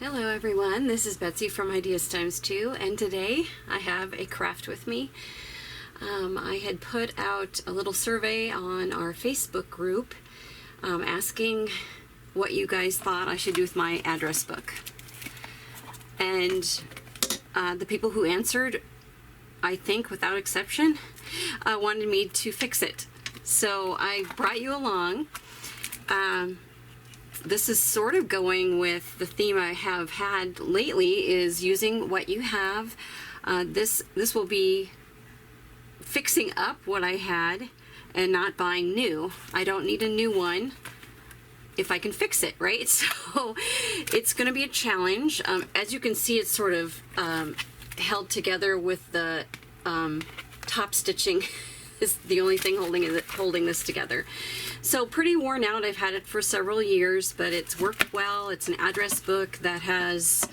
Hello everyone, this is Betsy from Ideas Times 2, and today I have a craft with me. I had put out a little survey on our Facebook group asking what you guys thought I should do with my address book. And the people who answered, I think without exception, wanted me to fix it. So I brought you along. This is sort of going with the theme I have had lately, is using what you have. This will be fixing up what I had and not buying new. I don't need a new one if I can fix it, right? So it's going to be a challenge. As you can see, it's sort of held together with the top stitching. Is the only thing holding this together. So pretty worn out. I've had it for several years, but it's worked well. It's an address book that has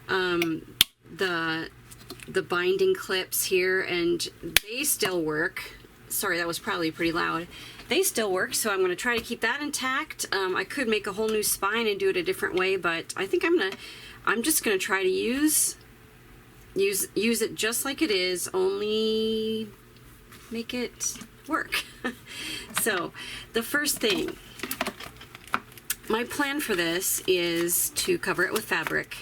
the binding clips here, and they still work. Sorry, that was probably pretty loud. They still work, so I'm going to try to keep that intact. I could make a whole new spine and do it a different way, but I think I'm just going to try to use it just like it is, only make it work. So the first thing, my plan for this is to cover it with fabric.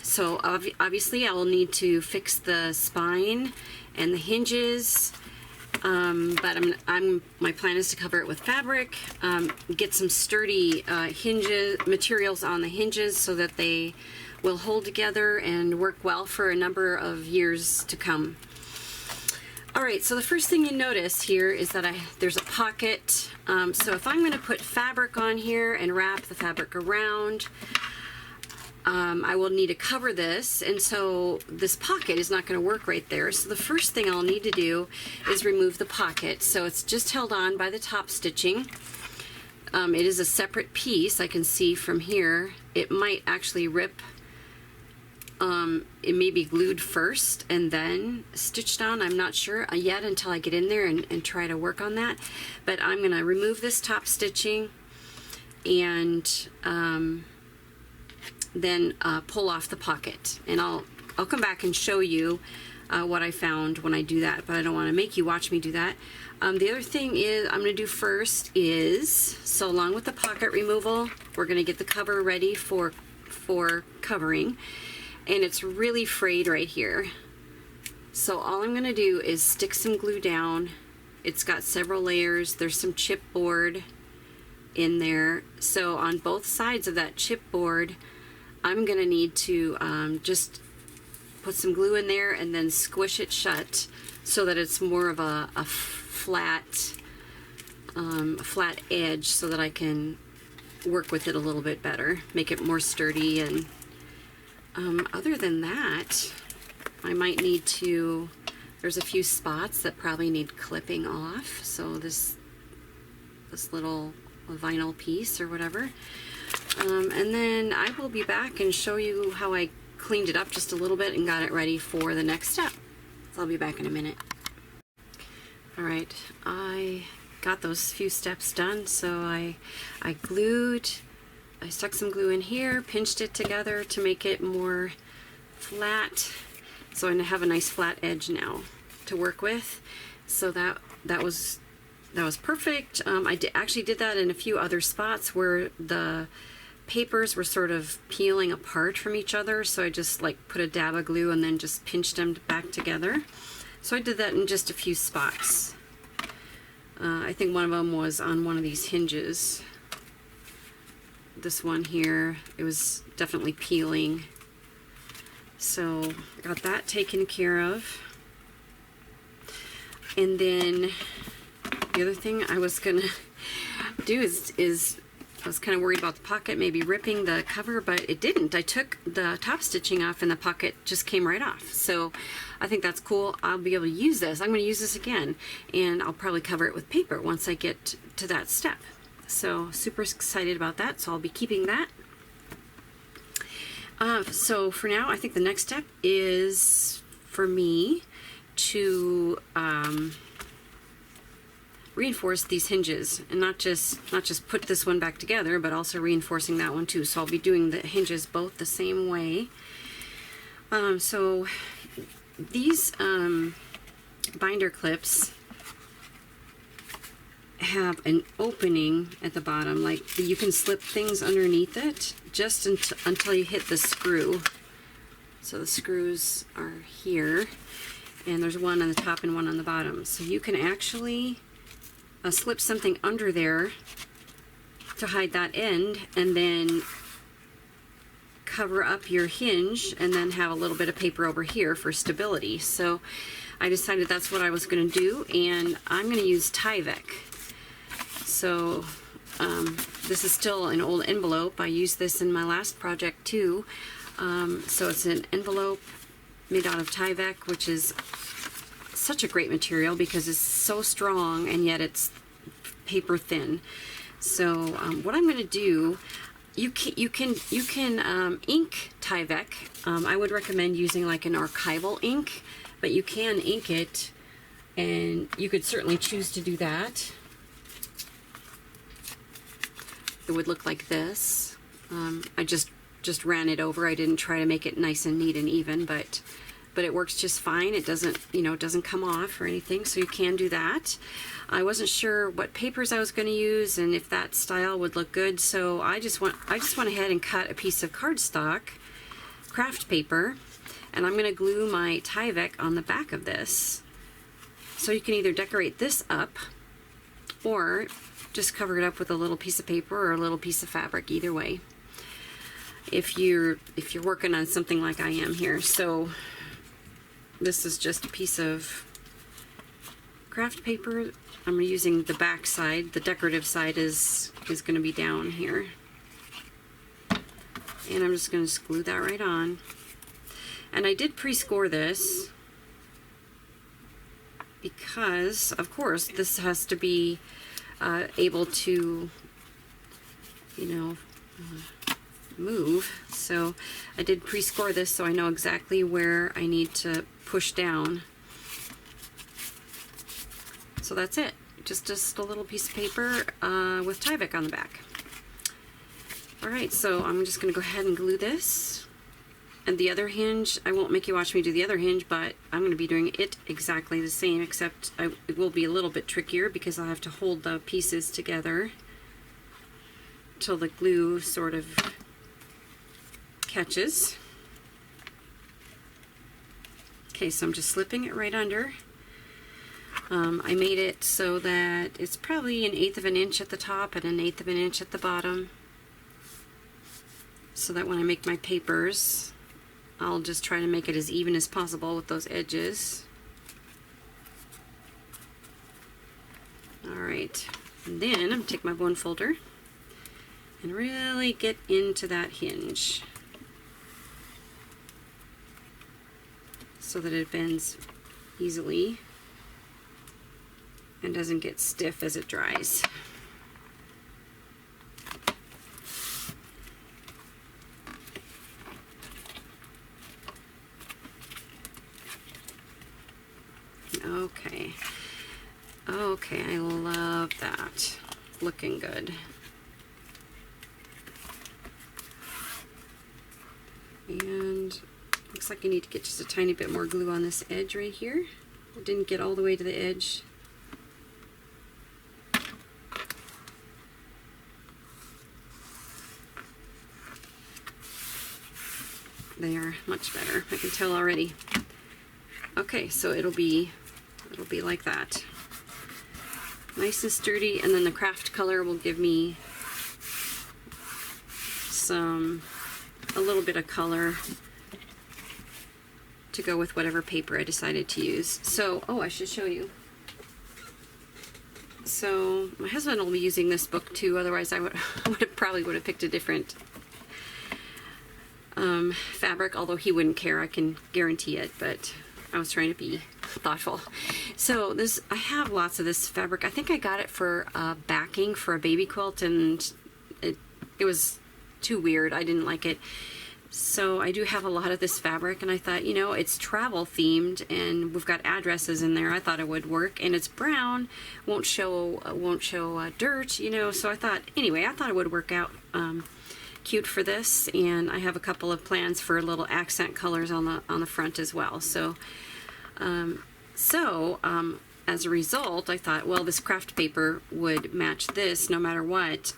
So obviously I will need to fix the spine and the hinges, but my plan is to cover it with fabric, get some sturdy materials on the hinges so that they will hold together and work well for a number of years to come. Alright, so the first thing you notice here is that there's a pocket. So if I'm going to put fabric on here and wrap the fabric around, I will need to cover this, and so this pocket is not going to work right there. So the first thing I'll need to do is remove the pocket. So it's just held on by the top stitching. It is a separate piece. I can see from here it might actually rip. It may be glued first and then stitched on. I'm not sure yet until I get in there and try to work on that. But I'm going to remove this top stitching and then pull off the pocket. And I'll come back and show you what I found when I do that, but I don't want to make you watch me do that. The other thing I'm going to do first is, so along with the pocket removal, we're going to get the cover ready for covering. And it's really frayed right here. So all I'm going to do is stick some glue down. It's got several layers. There's some chipboard in there. So on both sides of that chipboard, I'm going to need to just put some glue in there and then squish it shut so that it's more of a flat edge, so that I can work with it a little bit better, make it more sturdy. And other than that, I might need to, there's a few spots that probably need clipping off. So this little vinyl piece or whatever. And then I will be back and show you how I cleaned it up just a little bit and got it ready for the next step. So I'll be back in a minute. Alright, I got those few steps done. So I stuck some glue in here, pinched it together to make it more flat. So I have a nice flat edge now to work with. So that was perfect. I actually did that in a few other spots where the papers were sort of peeling apart from each other. So I just put a dab of glue and then just pinched them back together. So I did that in just a few spots. I think one of them was on one of these hinges. This one here, it was definitely peeling. So I got that taken care of. And then the other thing I was gonna do is I was kind of worried about the pocket maybe ripping the cover, but it didn't. I took the top stitching off and the pocket just came right off. So I think that's cool. I'll be able to use this. I'm going to use this again, and I'll probably cover it with paper once I get to that step. So super excited about that, so I'll be keeping that. So for now, I think the next step is for me to reinforce these hinges, and not just put this one back together, but also reinforcing that one too. So I'll be doing the hinges both the same way. So these binder clips have an opening at the bottom, like you can slip things underneath it just until you hit the screw. So the screws are here, and there's one on the top and one on the bottom. So you can actually slip something under there to hide that end, and then cover up your hinge, and then have a little bit of paper over here for stability. So I decided that's what I was going to do, and I'm going to use Tyvek. So this is still an old envelope. I used this in my last project too. So it's an envelope made out of Tyvek, which is such a great material because it's so strong and yet it's paper thin. So what I'm going to do, you can ink Tyvek. I would recommend using like an archival ink, but you can ink it, and you could certainly choose to do that. It would look like this. I just ran it over. I didn't try to make it nice and neat and even, but it works just fine. It doesn't, it doesn't come off or anything, so you can do that. I wasn't sure what papers I was going to use and if that style would look good, so I just went ahead and cut a piece of cardstock, craft paper, and I'm going to glue my Tyvek on the back of this. So you can either decorate this up or just cover it up with a little piece of paper or a little piece of fabric, either way, if you're working on something like I am here. So this is just a piece of craft paper. I'm using the back side. The decorative side is going to be down here, and I'm just going to glue that right on. And I did pre-score this because, of course, this has to be able to, move. So I did pre-score this so I know exactly where I need to push down. So that's it. Just a little piece of paper with Tyvek on the back. Alright, so I'm just going to go ahead and glue this. And the other hinge, I won't make you watch me do the other hinge, but I'm going to be doing it exactly the same, except it will be a little bit trickier because I'll have to hold the pieces together till the glue sort of catches. Okay, so I'm just slipping it right under. I made it so that it's probably 1/8 of an inch at the top and 1/8 of an inch at the bottom, so that when I make my papers, I'll just try to make it as even as possible with those edges. Alright, and then I'm going to take my bone folder and really get into that hinge so that it bends easily and doesn't get stiff as it dries. Okay, I love that. Looking good. And looks like I need to get just a tiny bit more glue on this edge right here. I didn't get all the way to the edge. They are much better. I can tell already. Okay, so it'll be like that. Nice and sturdy, and then the craft color will give me a little bit of color to go with whatever paper I decided to use. So, oh, I should show you. So my husband will be using this book too, otherwise I probably would have picked a different fabric, although he wouldn't care, I can guarantee it, but I was trying to be thoughtful. So this, I have lots of this fabric. I think I got it for backing for a baby quilt, and it was too weird. I didn't like it. So I do have a lot of this fabric, and I thought, you know, it's travel themed and we've got addresses in there. I thought it would work, and it's brown, won't show dirt, you know. So I thought, anyway, I thought it would work out cute for this. And I have a couple of plans for little accent colors on the front as well. So as a result, I thought, well, this craft paper would match this no matter what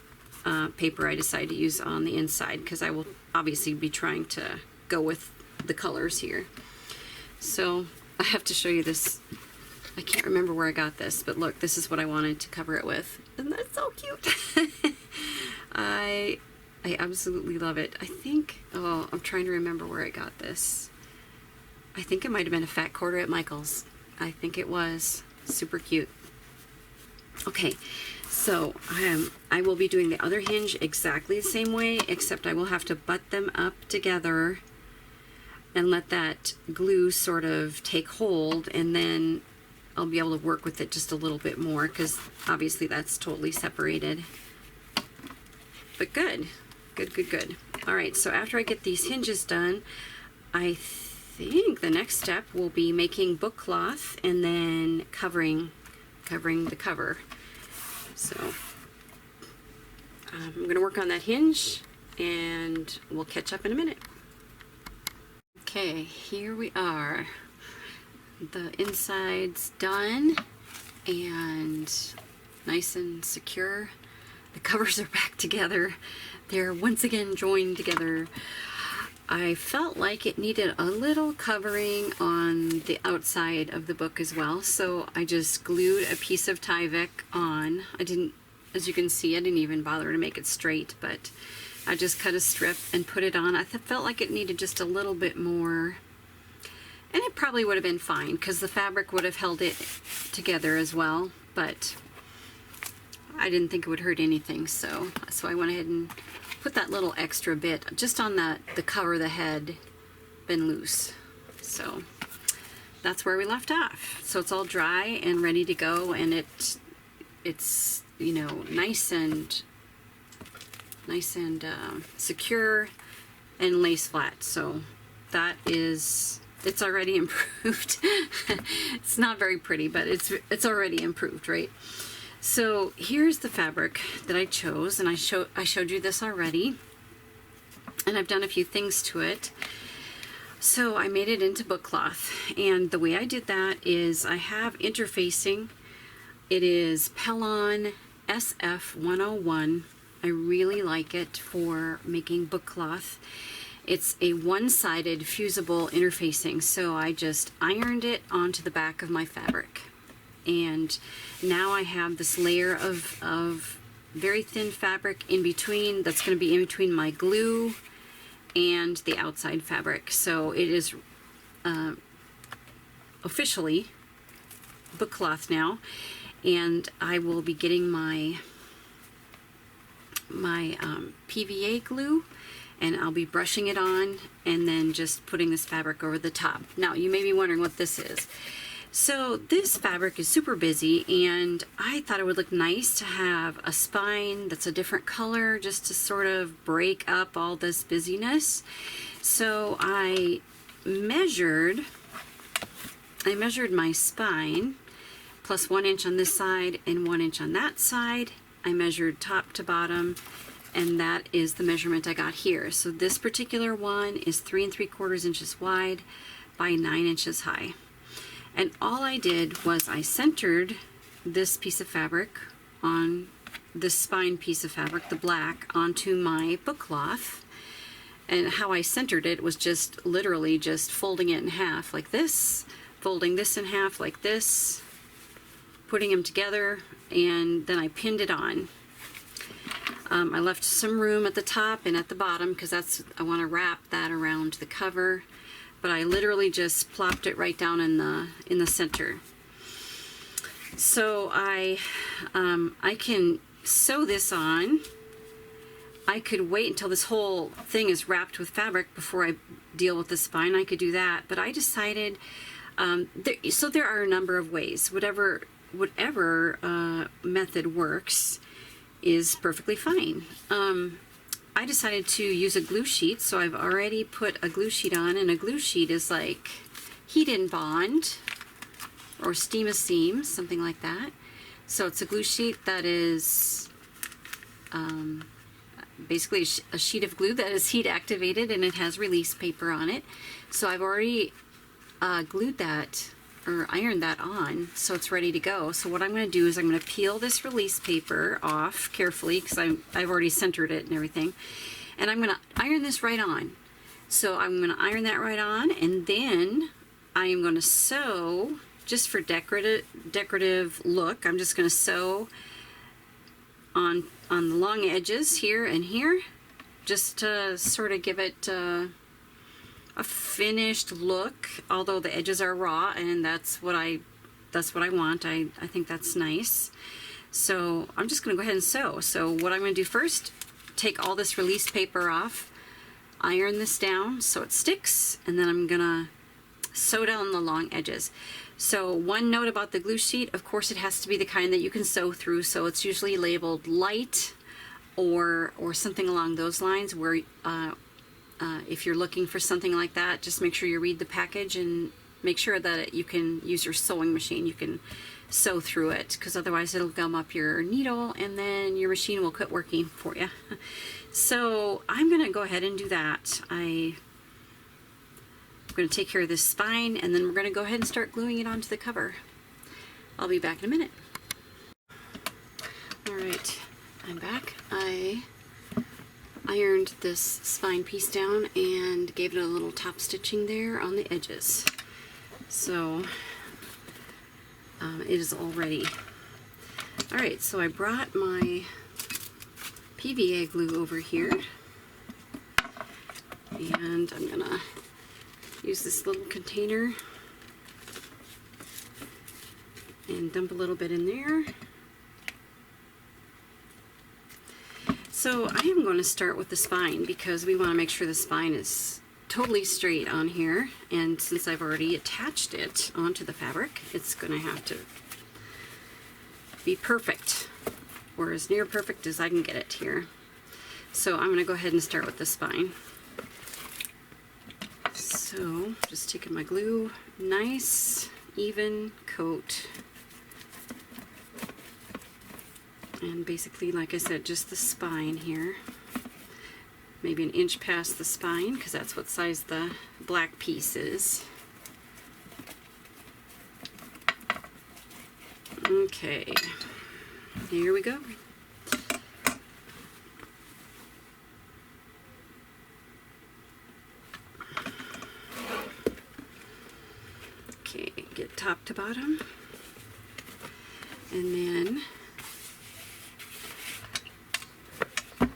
paper I decide to use on the inside, because I will obviously be trying to go with the colors here. So I have to show you this. I can't remember where I got this, but look, this is what I wanted to cover it with. Isn't that so cute? I absolutely love it. I think, oh, I'm trying to remember where I got this. I think it might have been a fat quarter at Michael's. I think it was. Super cute. Okay, so I will be doing the other hinge exactly the same way, except I will have to butt them up together and let that glue sort of take hold, and then I'll be able to work with it just a little bit more, because obviously that's totally separated. But good. Good. All right, so after I get these hinges done, I think the next step will be making book cloth and then covering the cover. So I'm going to work on that hinge, and we'll catch up in a minute. Okay, here we are. The inside's done and nice and secure. The covers are back together. They're once again joined together. I felt like it needed a little covering on the outside of the book as well, so I just glued a piece of Tyvek on. I didn't, as you can see, I didn't even bother to make it straight, but I just cut a strip and put it on. I felt like it needed just a little bit more, and it probably would have been fine because the fabric would have held it together as well, but I didn't think it would hurt anything, so I went ahead and put that little extra bit just on the cover that had been loose. So that's where we left off. So it's all dry and ready to go, and it's you know, nice and secure and lace flat. So that is, it's already improved. It's not very pretty, but it's already improved, right? So here's the fabric that I chose, and I showed you this already, and I've done a few things to it. So I made it into book cloth, and the way I did that is I have interfacing. It is Pellon SF101. I really like it for making book cloth. It's a one-sided fusible interfacing, so I just ironed it onto the back of my fabric. And now I have this layer of very thin fabric in between, that's going to be in between my glue and the outside fabric. So it is officially book cloth now, and I will be getting my PVA glue, and I'll be brushing it on and then just putting this fabric over the top. Now you may be wondering what this is. So this fabric is super busy, and I thought it would look nice to have a spine that's a different color just to sort of break up all this busyness. So I measured my spine plus 1 inch on this side and 1 inch on that side. I measured top to bottom, and that is the measurement I got here. So this particular one is 3 3/4 inches wide by 9 inches high. And all I did was I centered this piece of fabric on this spine piece of fabric, the black, onto my book cloth. And how I centered it was just literally just folding it in half like this, folding this in half like this, putting them together, and then I pinned it on. I left some room at the top and at the bottom because I want to wrap that around the cover. But I literally just plopped it right down in the center. So I can sew this on. I could wait until this whole thing is wrapped with fabric before I deal with the spine. I could do that, but I decided. So there are a number of ways. Whatever method works is perfectly fine. I decided to use a glue sheet, so I've already put a glue sheet on, and a glue sheet is like heat and bond or steam a seam, something like that. So it's a glue sheet that is basically a sheet of glue that is heat activated, and it has release paper on it. So I've already glued that or ironed that on, so it's ready to go. So what I'm going to do is I'm going to peel this release paper off carefully, because I've already centered it and everything, and I'm going to iron this right on. So I'm going to iron that right on, and then I am going to sew, just for decorative look. I'm just going to sew on the long edges here and here, just to sort of give it a finished look, although the edges are raw, and that's what I want. I think that's nice. So I'm just going to go ahead and sew. So what I'm going to do first, take all this release paper off, iron this down so it sticks, and then I'm going to sew down the long edges. So one note about the glue sheet, of course it has to be the kind that you can sew through, so it's usually labeled light or something along those lines, where if you're looking for something like that, just make sure you read the package and make sure that you can use your sewing machine. You can sew through it, because otherwise it'll gum up your needle and then your machine will quit working for you. So I'm going to go ahead and do that. I'm going to take care of this spine, and then we're going to go ahead and start gluing it onto the cover. I'll be back in a minute. Alright, I'm back. I ironed this spine piece down and gave it a little top stitching there on the edges. So it is all ready. Alright, so I brought my PVA glue over here, and I'm gonna use this little container and dump a little bit in there. So I am going to start with the spine, because we want to make sure the spine is totally straight on here, and since I've already attached it onto the fabric, it's going to have to be perfect, or as near perfect as I can get it here. So I'm going to go ahead and start with the spine. So just taking my glue, nice even coat, and basically, like I said, just the spine here, maybe an inch past the spine, because that's what size the black piece is. Okay, here we go. Okay, get top to bottom, and then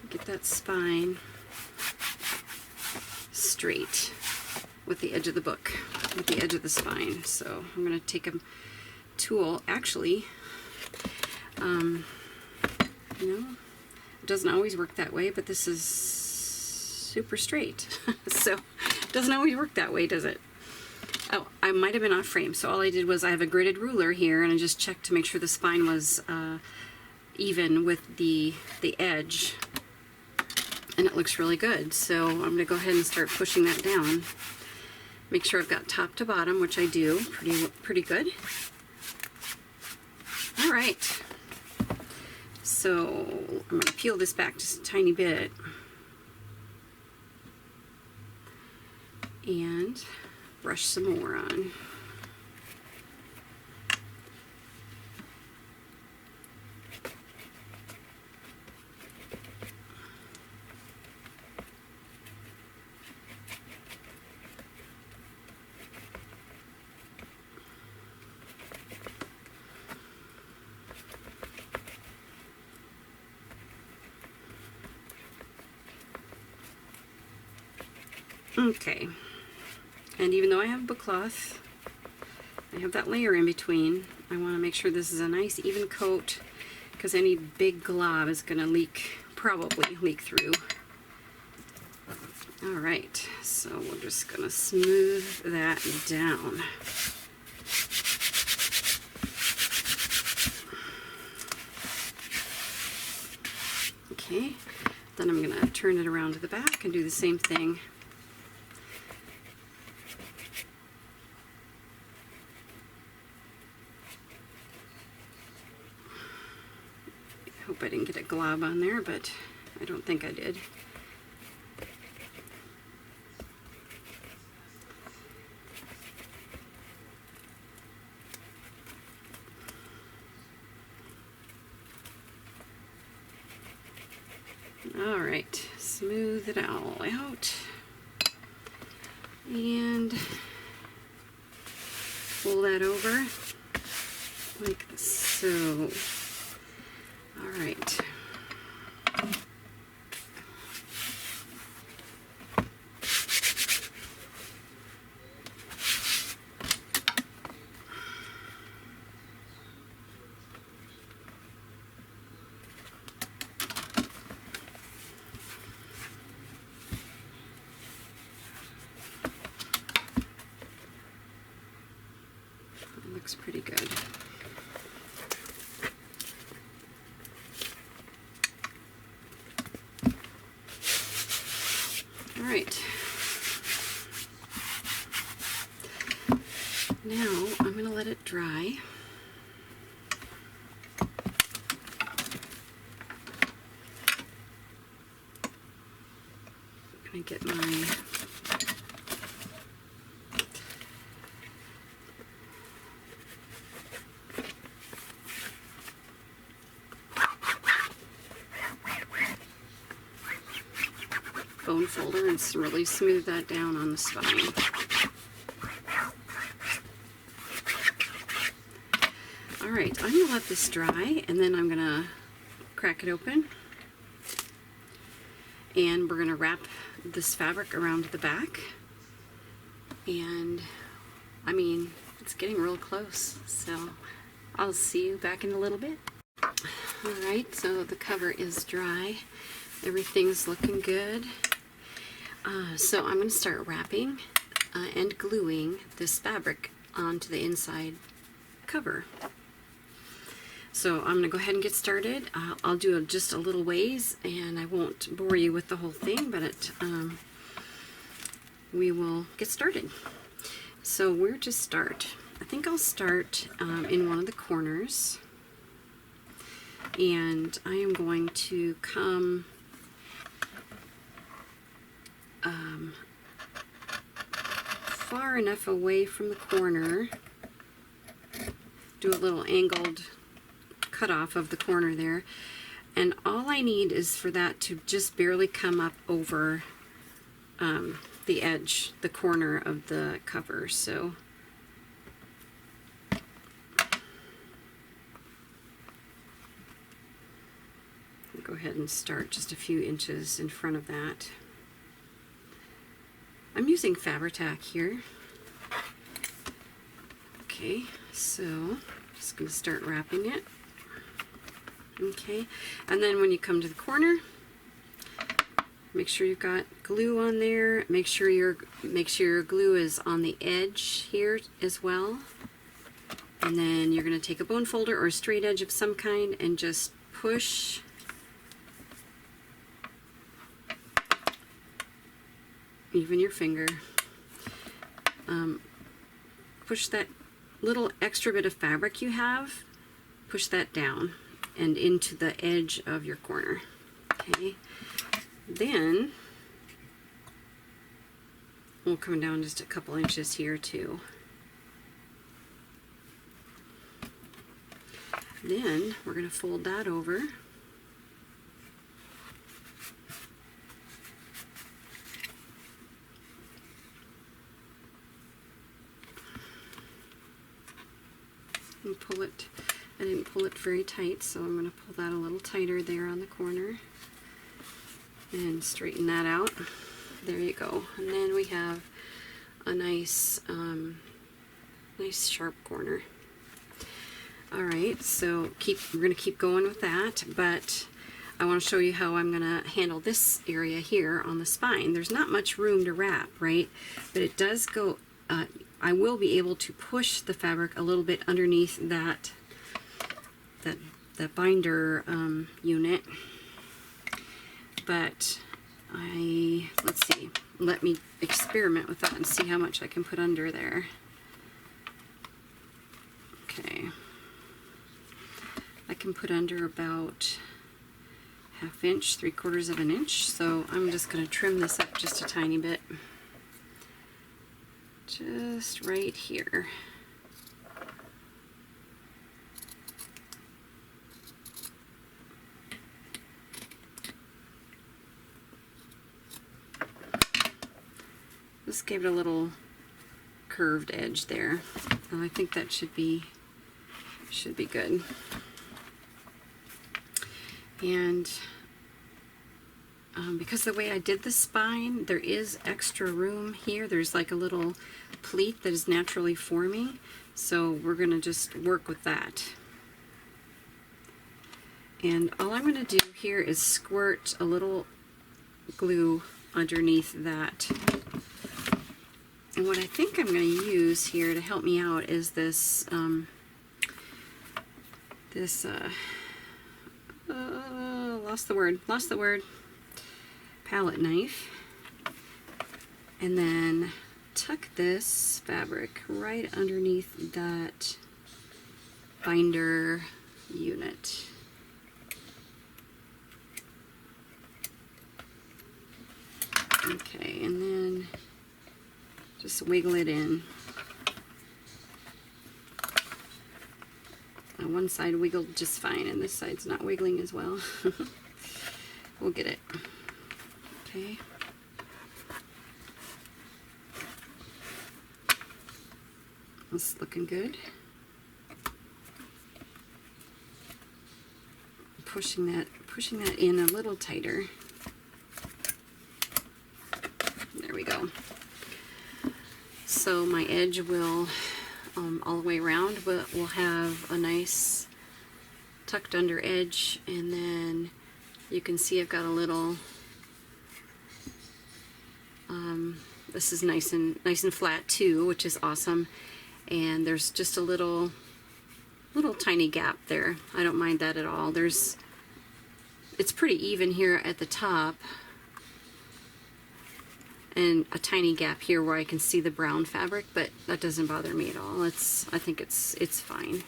get that spine straight with the edge of the book, with the edge of the spine. So I'm going to take a tool. Actually, it doesn't always work that way, but this is super straight. So it doesn't always work that way, does it? Oh, I might have been off frame. So all I did was I have a gridded ruler here, and I just checked to make sure the spine was even with the pretty good. And it looks really good. So I'm going to go ahead and start pushing that down. Make sure I've got top to bottom, which I do pretty good. All right. So I'm going to peel this back just a tiny bit. And brush some more on. Okay, and even though I have book cloth, I have that layer in between. I want to make sure this is a nice even coat, because any big glob is going to probably leak through. Alright, so we're just going to smooth that down. Okay, then I'm going to turn it around to the back and do the same thing. I hope I didn't get a glob on there, but I don't think I did. All right, smooth it all out and pull that over like so. All right. Looks pretty good. All right. Now I'm going to let it dry. I'm going to get my bone folder and really smooth that down on the spine. All right, I'm going to let this dry and then I'm going to crack it open and we're going to wrap this fabric around the back. And I mean, it's getting real close, so I'll see you back in a little bit. All right, so the cover is dry. Everything's looking good. So I'm going to start wrapping and gluing this fabric onto the inside cover. So I'm going to go ahead and get started. I'll do just a little ways and I won't bore you with the whole thing, but we will get started. So where to start? I think I'll start in one of the corners, and I am going to come far enough away from the corner, do a little angled cut off of the corner there, and all I need is for that to just barely come up over the edge, the corner of the cover. So I'll go ahead and start just a few inches in front of that. I'm using Fabri-Tac here. Okay, so just going to start wrapping it. Okay, and then when you come to the corner, make sure you've got glue on there. Make sure your glue is on the edge here as well. And then you're going to take a bone folder or a straight edge of some kind and just push even your finger. Push that little extra bit of fabric you have, push that down and into the edge of your corner. Okay, then we'll come down just a couple inches here too. Then we're going to fold that over. And pull it. I didn't pull it very tight, so I'm going to pull that a little tighter there on the corner and straighten that out. There you go. And then we have a nice nice sharp corner. All right, so we're going to keep going with that, but I want to show you how I'm going to handle this area here on the spine. There's not much room to wrap, right? But it does go, I will be able to push the fabric a little bit underneath that binder unit, but let's see, let me experiment with that and see how much I can put under there. Okay. I can put under about 1/2 inch, 3/4 of an inch. So I'm just going to trim this up just a tiny bit. Just right here. Just gave it a little curved edge there. And I think that should be good. And because the way I did the spine, there is extra room here. There's like a little pleat that is naturally forming. So we're going to just work with that. And all I'm going to do here is squirt a little glue underneath that. And what I think I'm going to use here to help me out is this lost the word, palette knife. And then tuck this fabric right underneath that binder unit. Okay, and then just wiggle it in. One side wiggled just fine, and this side's not wiggling as well. We'll get it. Okay. That's looking good. Pushing that in a little tighter. There we go. So my edge will all the way around, but we'll have a nice tucked under edge, and then you can see I've got a little this is nice and flat too, which is awesome. And there's just a little tiny gap there. I don't mind that at all. It's pretty even here at the top, and a tiny gap here where I can see the brown fabric, but that doesn't bother me at all. I think it's fine.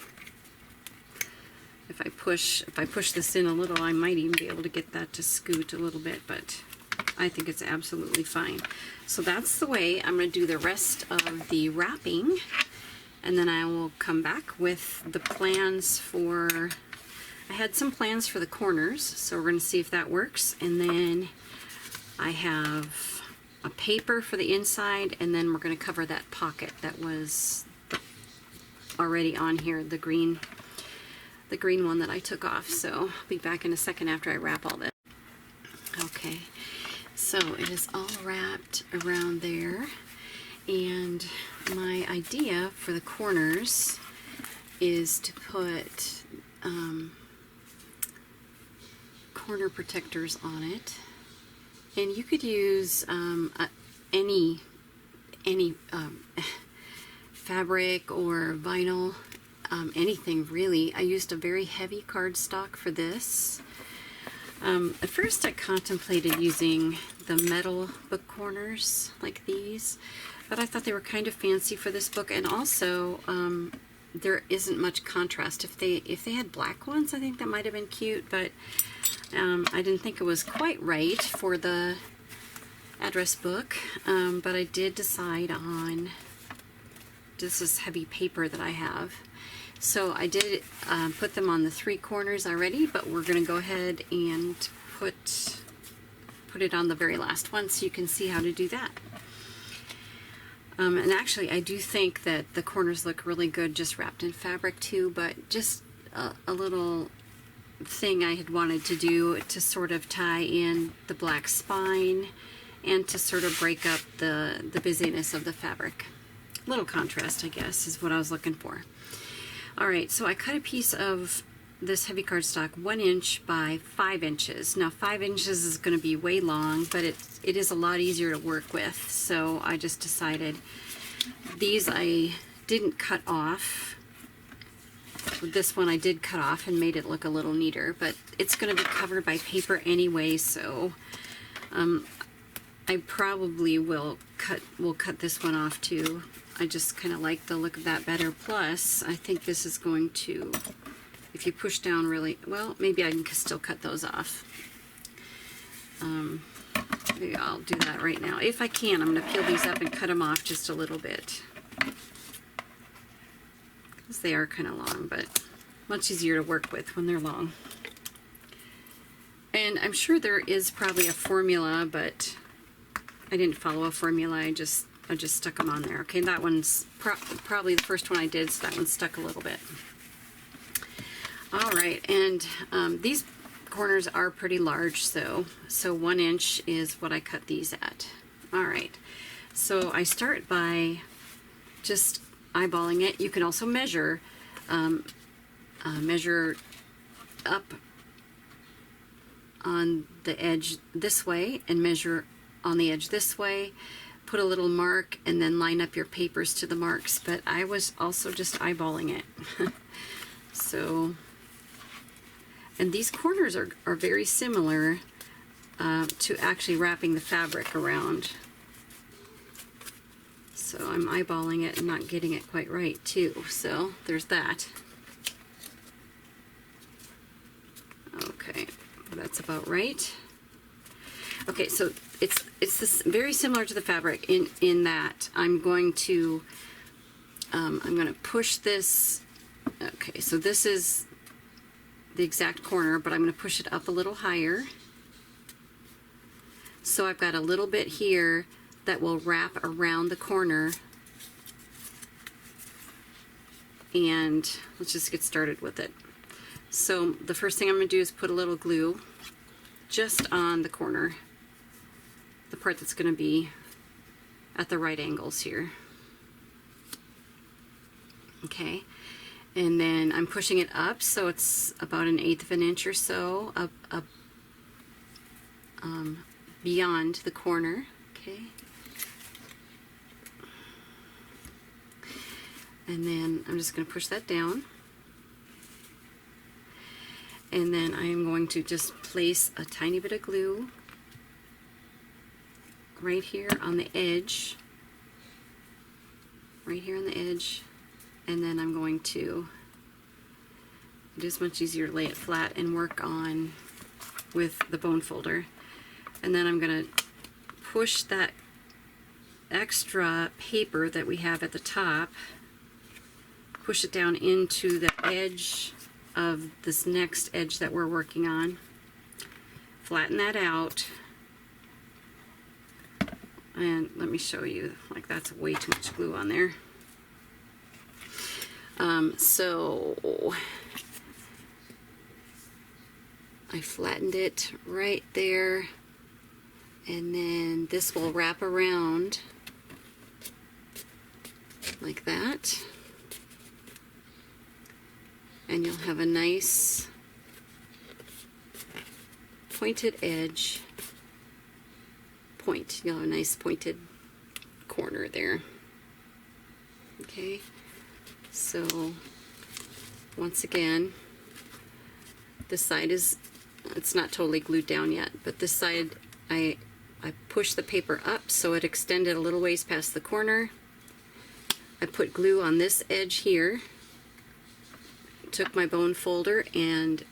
If I push this in a little, I might even be able to get that to scoot a little bit, but I think it's absolutely fine. So that's the way I'm going to do the rest of the wrapping, and then I will come back with the plans for, I had some plans for the corners, so we're going to see if that works, and then I have a paper for the inside, and then we're going to cover that pocket that was already on here, the green one that I took off. So I'll be back in a second after I wrap all this. Okay, so it is all wrapped around there, and my idea for the corners is to put corner protectors on it. And you could use any fabric or vinyl, anything really. I used a very heavy cardstock for this. At first I contemplated using the metal book corners like these, but I thought they were kind of fancy for this book, and also there isn't much contrast. If they had black ones, I think that might have been cute, but I didn't think it was quite right for the address book, but I did decide on, this is heavy paper that I have. So I did put them on the 3 corners already, but we're going to go ahead and put it on the very last one so you can see how to do that. And actually I do think that the corners look really good just wrapped in fabric too, but just a little thing I had wanted to do to sort of tie in the black spine and to sort of break up the busyness of the fabric. A little contrast, I guess, is what I was looking for. Alright, so I cut a piece of this heavy cardstock 1 inch by 5 inches. Now 5 inches is going to be way long, but it is a lot easier to work with, so I just decided these I didn't cut off. This one I did cut off and made it look a little neater, but it's going to be covered by paper anyway, so I probably will cut this one off too. I just kind of like the look of that better. Plus, I think this is going to, if you push down really, well, maybe I can still cut those off. Maybe I'll do that right now. If I can, I'm going to peel these up and cut them off just a little bit. Because they are kind of long, but much easier to work with when they're long. And I'm sure there is probably a formula, but I didn't follow a formula. I just stuck them on there. Okay, that one's probably the first one I did, so that one stuck a little bit. All right, and these corners are pretty large, so 1 inch is what I cut these at. All right, so I start by just eyeballing it. You can also measure up on the edge this way and measure on the edge this way. Put a little mark and then line up your papers to the marks, but I was also just eyeballing it. So, and these corners are very similar to actually wrapping the fabric around. So I'm eyeballing it and not getting it quite right too. So there's that. Okay, that's about right. Okay, so it's this very similar to the fabric in that I'm going to push this. Okay, so this is the exact corner, but I'm going to push it up a little higher. So I've got a little bit here that will wrap around the corner. And let's just get started with it. So the first thing I'm going to do is put a little glue just on the corner, the part that's going to be at the right angles here. Okay, and then I'm pushing it up, so it's about 1/8 of an inch or so up beyond the corner. Okay, and then I'm just going to push that down. And then I am going to just place a tiny bit of glue right here on the edge, right here on the edge, and then I'm going to, it is much easier to lay it flat and work on with the bone folder. And then I'm going to push that extra paper that we have at the top, push it down into the edge of this next edge that we're working on, flatten that out, and let me show you, like that's way too much glue on there. So I flattened it right there, and then this will wrap around like that. And you'll have a nice pointed edge, you'll have a nice pointed corner there. Okay, so once again, this side it's not totally glued down yet, but this side I pushed the paper up so it extended a little ways past the corner. I put glue on this edge here, took my bone folder and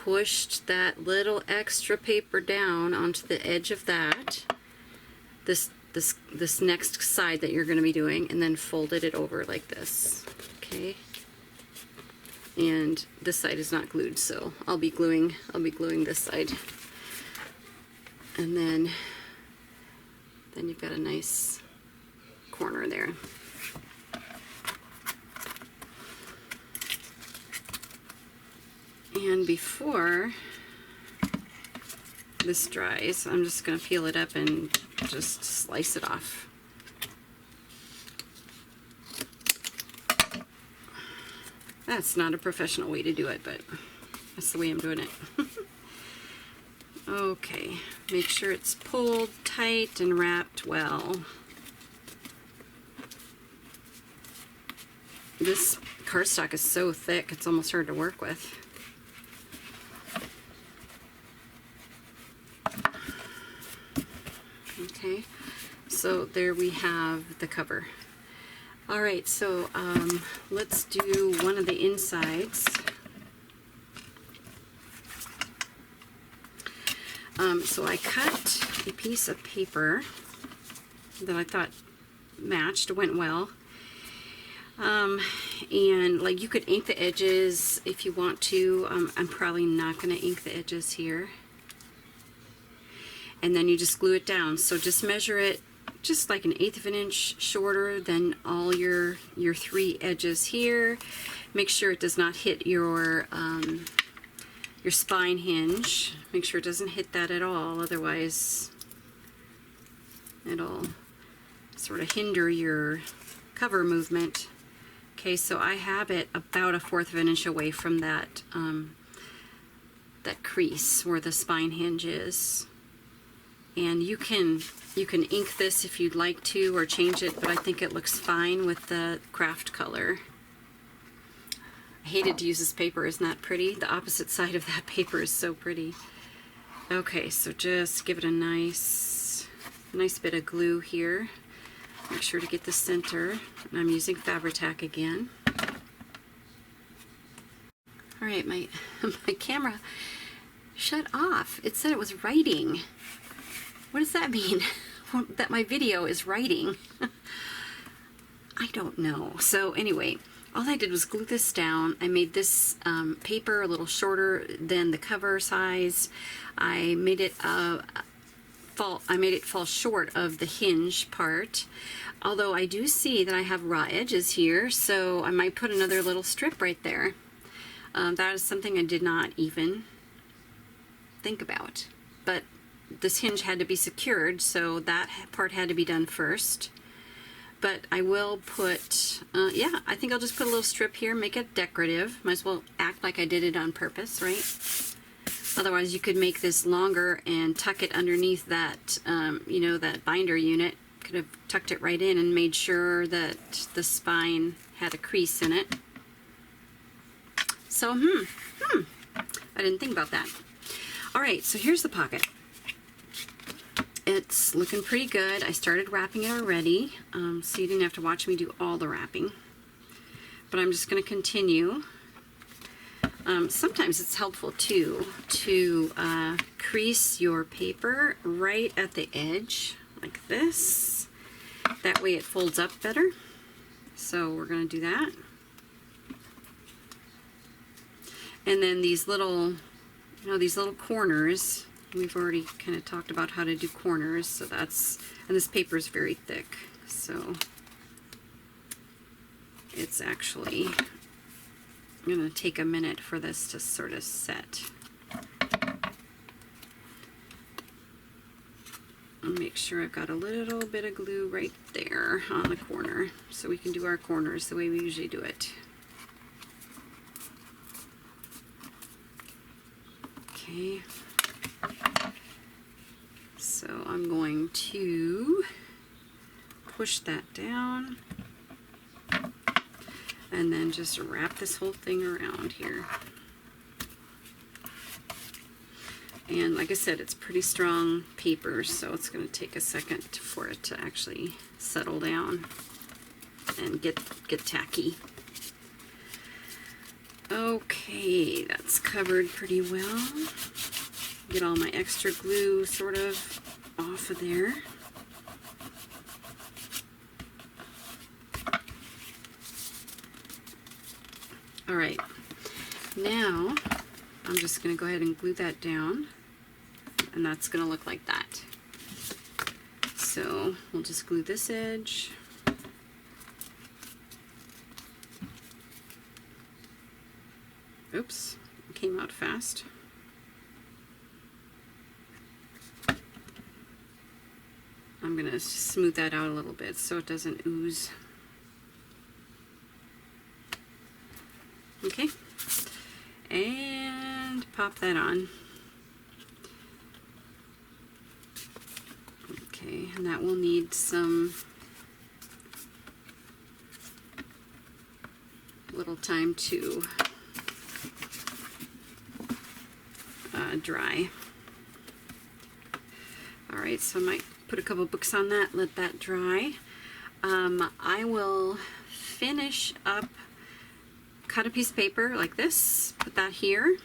pushed that little extra paper down onto the edge of that, this next side that you're going to be doing, and then folded it over like this. Okay, and this side is not glued, so I'll be gluing this side, and then you've got a nice corner there. And before this dries, I'm just going to peel it up and just slice it off. That's not a professional way to do it, but that's the way I'm doing it. Okay, make sure it's pulled tight and wrapped well. This cardstock is so thick, it's almost hard to work with. Okay, so there we have the cover. All right, so let's do one of the insides. So I cut a piece of paper that I thought matched, went well. And like you could ink the edges if you want to. I'm probably not going to ink the edges here. And then you just glue it down. So just measure it just like 1/8 of an inch shorter than all your 3 edges here. Make sure it does not hit your spine hinge. Make sure it doesn't hit that at all, otherwise it'll sort of hinder your cover movement. Okay, so I have it about 1/4 of an inch away from that that crease where the spine hinge is. And you can ink this if you'd like to, or change it, but I think it looks fine with the craft color. I hated to use this paper. Isn't that pretty? The opposite side of that paper is so pretty. Okay, so just give it a nice bit of glue here. Make sure to get the center. And I'm using Fabri-Tac again. All right, my camera shut off. It said it was writing. What does that mean? That my video is writing? I don't know. So anyway, all I did was glue this down. I made this paper a little shorter than the cover size. I made it fall short of the hinge part. Although I do see that I have raw edges here, so I might put another little strip right there. That is something I did not even think about. But this hinge had to be secured, so that part had to be done first. But I will put, yeah, I think I'll just put a little strip here, make it decorative. Might as well act like I did it on purpose, right? Otherwise, you could make this longer and tuck it underneath that, you know, that binder unit. Could have tucked it right in and made sure that the spine had a crease in it. So, I didn't think about that. All right, so here's the pocket. It's looking pretty good. I started wrapping it already, so you didn't have to watch me do all the wrapping. But I'm just going to continue. Sometimes it's helpful too to crease your paper right at the edge, like this. That way it folds up better. So we're going to do that. And then these little, you know, these little corners. We've already kind of talked about how to do corners, so that's, and this paper is very thick, so it's actually going to take a minute for this to sort of set. I'll make sure I've got a little bit of glue right there on the corner, so we can do our corners the way we usually do it. Okay. So I'm going to push that down and then just wrap this whole thing around here. And like I said, it's pretty strong paper, so it's going to take a second for it to actually settle down and get tacky. Okay, that's covered pretty well. Get all my extra glue sort of off of there. All right, now I'm just going to go ahead and glue that down, and that's going to look like that. So we'll just glue this edge. Oops, it came out fast. I'm going to smooth that out a little bit so it doesn't ooze. Okay, and pop that on. Okay, and that will need some little time to dry. All right, so I might put a couple books on that, let that dry. I will finish up, cut a piece of paper like this, put that here,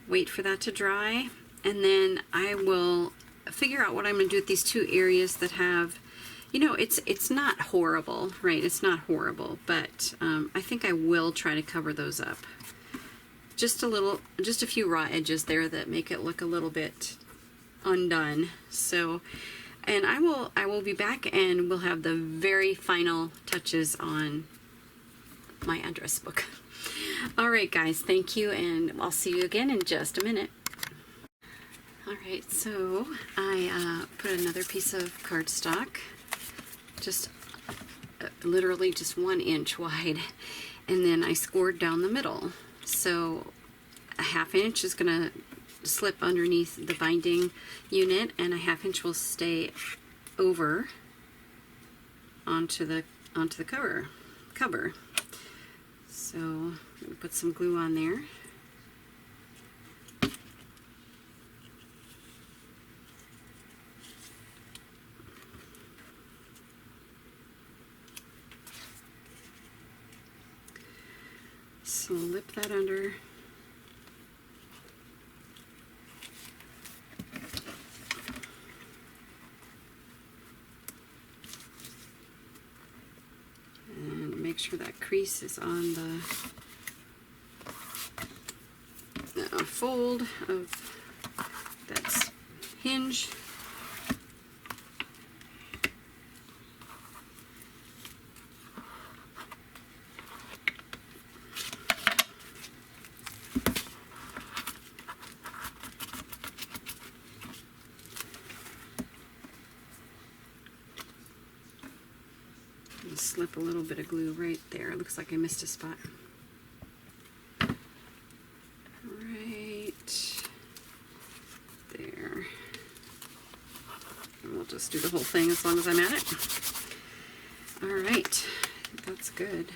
wait for that to dry, and then I will figure out what I'm going to do with these two areas that have, you know, it's not horrible, right? It's not horrible, but I think I will try to cover those up. Just a few raw edges there that make it look a little bit undone. So, and I will be back and we'll have the very final touches on my address book. All right, guys, thank you, and I'll see you again in just a minute. All right, so I put another piece of cardstock, just literally just 1 inch wide, and then I scored down the middle. So a 1/2 inch is gonna slip underneath the binding unit, and a 1/2 inch will stay over onto the cover. So I'm gonna put some glue on there. Slip that under. And make sure that crease is on the fold of that hinge. Slip a little bit of glue right there. It looks like I missed a spot. Right there. And we'll just do the whole thing as long as I'm at it. All right, that's good.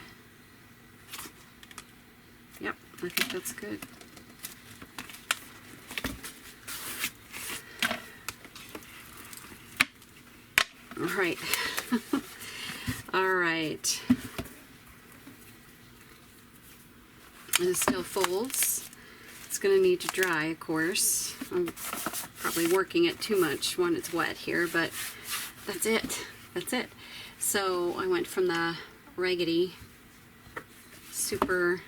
Yep, I think that's good. All right. All right. And it still folds. It's going to need to dry, of course. I'm probably working it too much when it's wet here, but that's it. That's it. So I went from the raggedy, super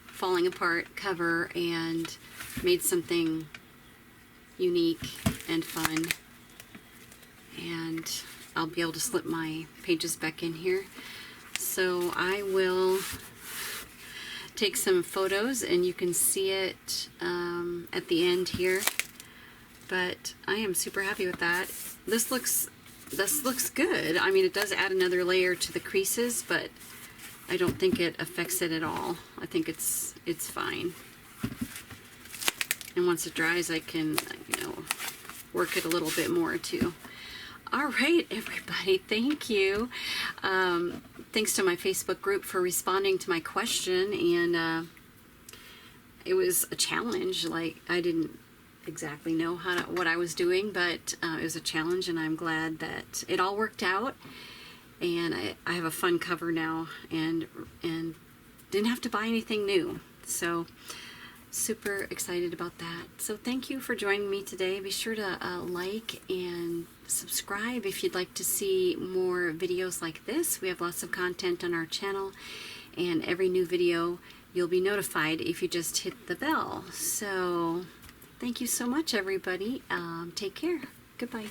falling apart cover and made something unique and fun. And I'll be able to slip my pages back in here. So I will take some photos and you can see it at the end here. But I am super happy with that. This looks good. I mean, it does add another layer to the creases, but I don't think it affects it at all. I think it's fine. And once it dries, I can, you know, work it a little bit more too. All right, everybody, thank you. Thanks to my Facebook group for responding to my question, and it was a challenge. Like, I didn't exactly know what I was doing, but it was a challenge, and I'm glad that it all worked out. And I have a fun cover now, and didn't have to buy anything new. So super excited about that. So thank you for joining me today. Be sure to like and subscribe if you'd like to see more videos like this. We have lots of content on our channel, and every new video you'll be notified if you just hit the bell. So thank you so much, everybody. Take care. Goodbye.